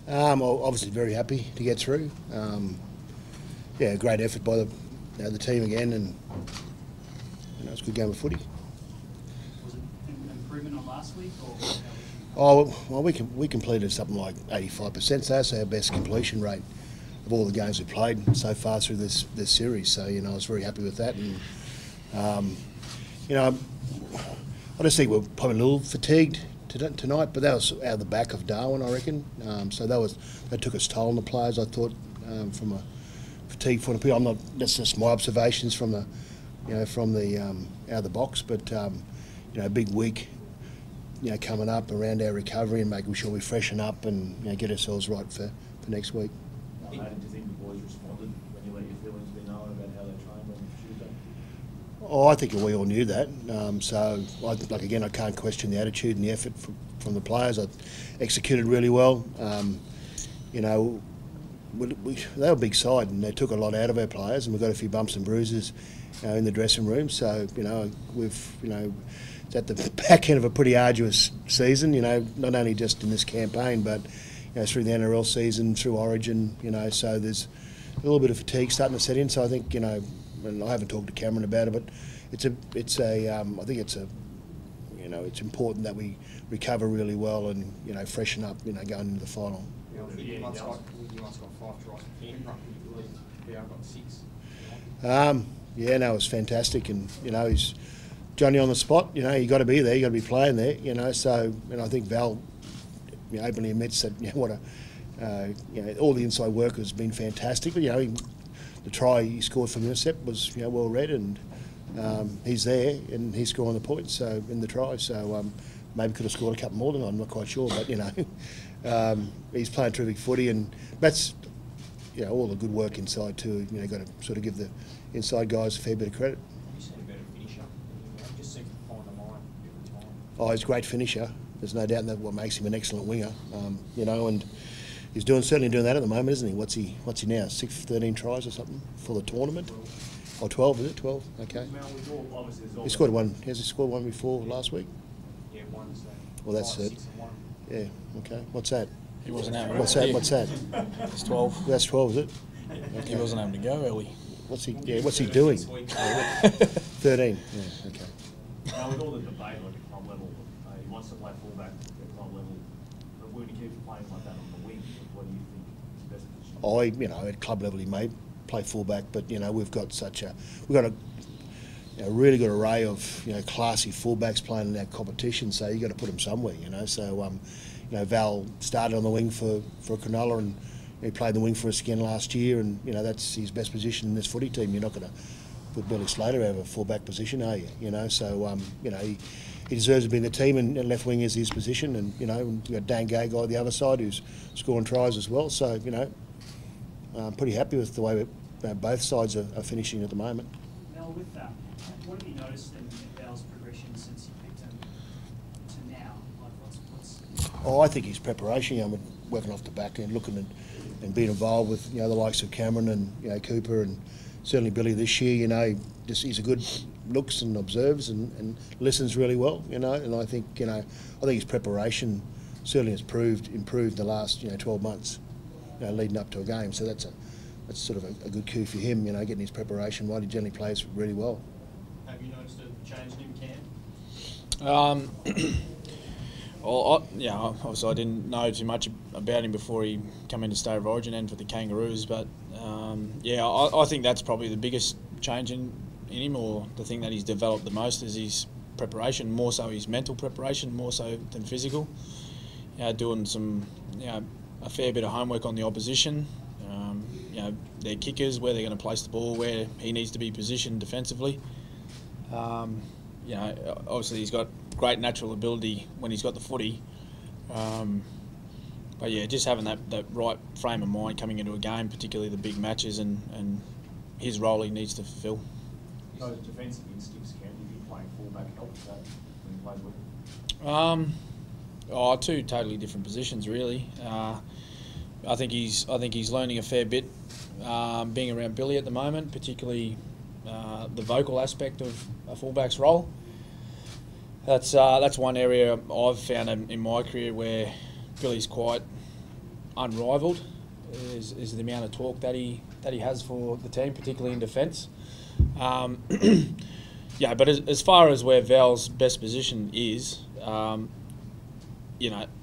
Obviously very happy to get through. Yeah, great effort by the team again, and it's a good game of footy. Was it an improvement on last week, or? Well, we completed something like 85%. So that's our best completion rate of all the games we've played so far through this series. So I was very happy with that, and I just think we're probably a little fatigued tonight, but that was out of the back of Darwin, I reckon. So that took its toll on the players, I thought, from a fatigue point of view. That's just my observations from the out of the box, but a big week, coming up around our recovery and making sure we freshen up and get ourselves right for next week. How did you think the boys responded when you let your feelings be known about how they trained on Tuesday? Oh, I think we all knew that. I can't question the attitude and the effort from the players. I executed really well. They were a big side, and they took a lot out of our players, and we got a few bumps and bruises in the dressing room. So it's at the back end of a pretty arduous season. Not only just in this campaign, but through the NRL season, through Origin. So there's a little bit of fatigue starting to set in. So I think and I haven't talked to Cameron about it, but I think it's important that we recover really well and freshen up going into the final. You must got 5 tries for Canberra. I've got 6. Yeah, no, it was fantastic, and he's Johnny on the spot. You got to be there, you got to be playing there. So, and I think Val, openly admits that all the inside work has been fantastic. But the try he scored from intercept was well read, and he's there and he's scoring the points. So in the try, so maybe could have scored a couple more than I'm not quite sure, but he's playing terrific footy, and that's all the good work inside too. Got to sort of give the inside guys a fair bit of credit. You seem a better finisher. Just seems to find the line every time. Oh, he's a great finisher. There's no doubt that what makes him an excellent winger. And he's certainly doing that at the moment, isn't he? What's he now? 13 tries or something for the tournament? Or 12, is it? 12? Okay. He scored one. Has he scored one before last week? Yeah, one's well, that's 5, it. 6 and 1. Yeah. Okay. What's that? He wasn't able. What's that? It's 12. That's 12, is it? Okay. He wasn't able to go early. What's he doing? 13. Yeah. Okay. Now, with all the debate at club level, he wants to play fullback at club level. But when he keeps playing like that on the wing, what do you think is best position? At club level he may play fullback, but we've got a really good array of classy fullbacks playing in our competition. So you got to put them somewhere. So Val started on the wing for Cronulla, and he played the wing for us again last year, and that's his best position in this footy team. You're not going to put Billy Slater out of a fullback position, are you? So he deserves to be in the team, and left wing is his position, and we've got Dan Gay guy on the other side who's scoring tries as well. So I'm pretty happy with the way both sides are finishing at the moment. Mel, with that, what have you noticed in Val's progression since you picked him to now? Like what's Oh, I think his preparation, working off the back end, looking and being involved with the likes of Cameron and Cooper, and certainly Billy this year. He's a good looks and observes and listens really well. And I think his preparation certainly has improved the last 12 months, leading up to a game. So that's sort of a good coup for him. Getting his preparation right. He generally plays really well. Have you noticed a change in him, Cam? Well, obviously I didn't know too much about him before he came into State of Origin and for the Kangaroos, but I think that's probably the biggest change in him, or the thing that he's developed the most is his preparation, more so his mental preparation, more so than physical. Doing some, a fair bit of homework on the opposition, their kickers, where they're going to place the ball, where he needs to be positioned defensively. Obviously he's got great natural ability when he's got the footy. But just having that right frame of mind coming into a game, particularly the big matches, and his role he needs to fulfil. Those defensive instincts, Cam, do you think playing fullback helps that when he plays with? Two totally different positions, really. I think he's learning a fair bit being around Billy at the moment, particularly the vocal aspect of a fullback's role. That's one area I've found in my career where Billy's quite unrivalled. Is the amount of talk that he has for the team, particularly in defence. Yeah, but as far as where Val's best position is,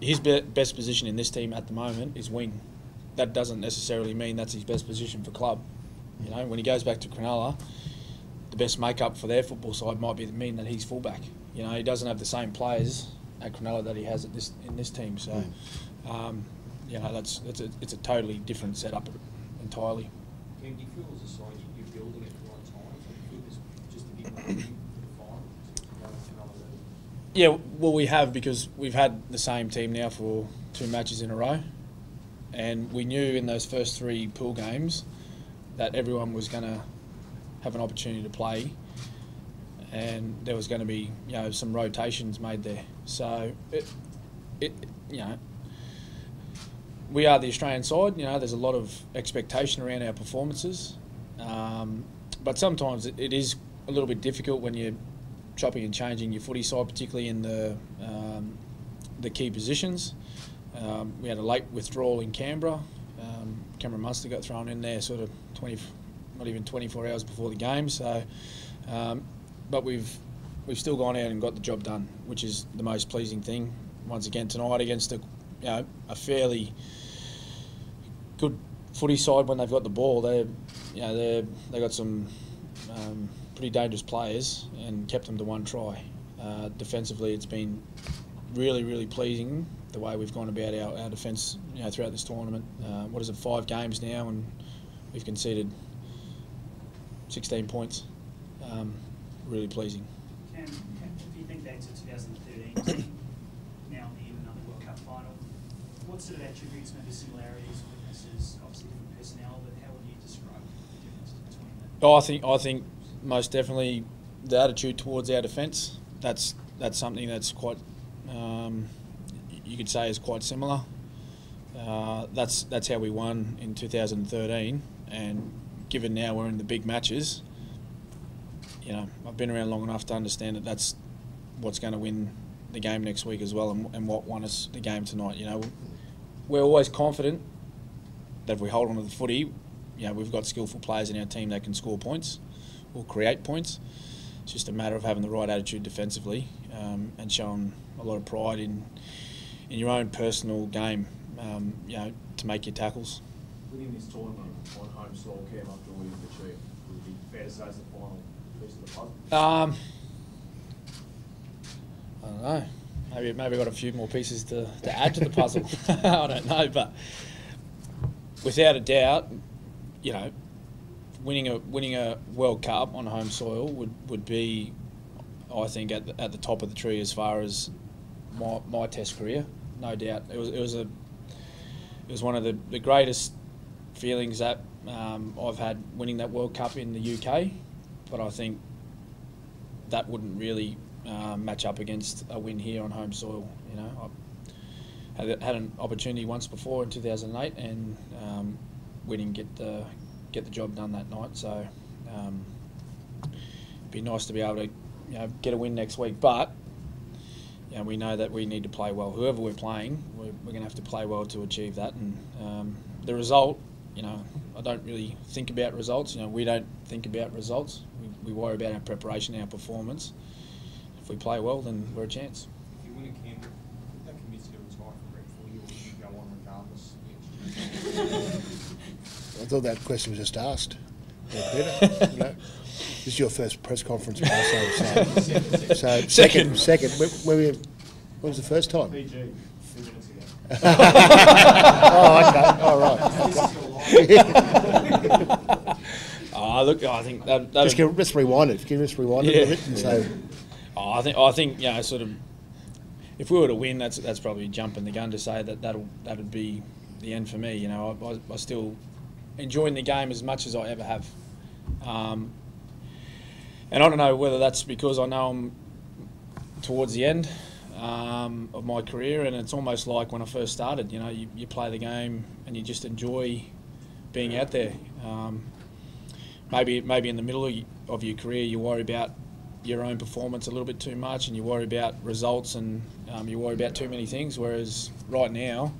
his best position in this team at the moment is wing. That doesn't necessarily mean that's his best position for club. When he goes back to Cronulla, the best make-up for their football side might mean that he's fullback. He doesn't have the same players at Cronulla that he has in this team. So, it's a totally different setup entirely. Cam, do you feel as a side you're building at the right time? Do you feel there's just a bit more for the final to go to another level? Yeah, well, we have, because we've had the same team now for 2 matches in a row, and we knew in those first 3 pool games that everyone was going to have an opportunity to play, and there was going to be some rotations made there. So we are the Australian side. There's a lot of expectation around our performances, but sometimes it is a little bit difficult when you're chopping and changing your footy side, particularly in the key positions. We had a late withdrawal in Canberra. Cameron Munster got thrown in there sort of not even 24 hours before the game. So, but we've still gone out and got the job done, which is the most pleasing thing. Once again tonight against a fairly good footy side when they've got the ball. They got some pretty dangerous players and kept them to 1 try. Defensively, it's been really, really pleasing the way we've gone about our defence throughout this tournament. 5 games now, and we've conceded 16 points. Really pleasing. Cam, if you think back to 2013, now in another World Cup final, what sort of attributes, maybe similarities, weaknesses, obviously different personnel, but how would you describe the difference between them? I think most definitely the attitude towards our defence. That's something that's quite, you could say, is quite similar. That's how we won in 2013, and given now we're in the big matches, I've been around long enough to understand that that's what's going to win the game next week as well, and what won us the game tonight. We're always confident that if we hold on to the footy, we've got skillful players in our team that can score points or create points. It's just a matter of having the right attitude defensively, and showing a lot of pride in your own personal game, to make your tackles. Winning this tournament on home soil, Cam, after all you've achieved, would it be fair to say it's the final piece of the puzzle? I don't know. Maybe I've got a few more pieces to add to the puzzle. I don't know, but without a doubt, winning a World Cup on home soil would be, I think, at the top of the tree as far as my Test career. No doubt, it was one of the greatest feelings that I've had winning that World Cup in the UK, but I think that wouldn't really match up against a win here on home soil. I had an opportunity once before in 2008, and winning get the job done that night. So it'd be nice to be able to get a win next week, but we know that we need to play well. Whoever we're playing, we're going to have to play well to achieve that. And the result, I don't really think about results. We don't think about results. We worry about our preparation, our performance. If we play well, then we're a chance. If you win a Canberra, would that convince you to retire from rep footy, or would you go on regardless? I thought that question was just asked. Peter, this is your first press conference, so second. When was the first time? Fiji, 2 minutes ago. Oh, okay. All right. Look, I think that let's rewind it. Can you just rewind it a bit? And say, I think sort of, if we were to win, that's probably jumping the gun to say that'd be the end for me. I still enjoying the game as much as I ever have, and I don't know whether that's because I know I'm towards the end of my career, and it's almost like when I first started. You play the game and you just enjoy being out there. Maybe in the middle of your career, you worry about your own performance a little bit too much, and you worry about results, and you worry about too many things. Whereas right now,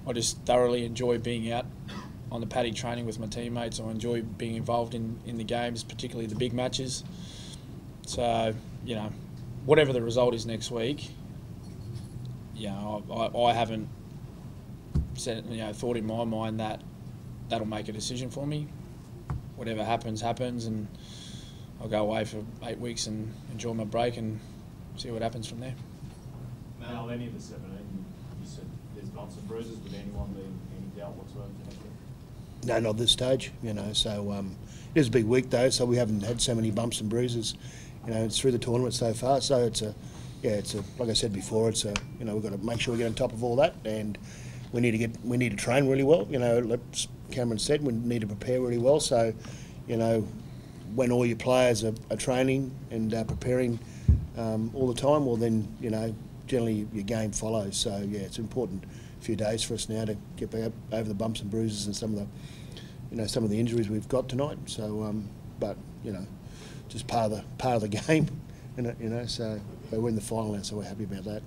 I just thoroughly enjoy being out on the paddock training with my teammates. I enjoy being involved in the games, particularly the big matches. So, you know, whatever the result is next week, you know, I haven't thought in my mind that that'll make a decision for me. Whatever happens, happens, and I'll go away for 8 weeks and enjoy my break and see what happens from there. Now, any of the 17, you said there's bumps and bruises, but anyone being any doubt whatsoever? No, not at this stage, you know. So it is a big week though, so we haven't had so many bumps and bruises, you know, through the tournament so far. So it's a like I said before, it's a, you know, we've got to make sure we get on top of all that, and we need to train really well. You know, like Cameron said, we need to prepare really well. So, you know, when all your players are training and preparing all the time, well then, you know, generally your game follows. So yeah, it's important few days for us now to get back over the bumps and bruises and some of the injuries we've got tonight. So, but you know, just part of the game, you know. So we're in the final now, so we're happy about that.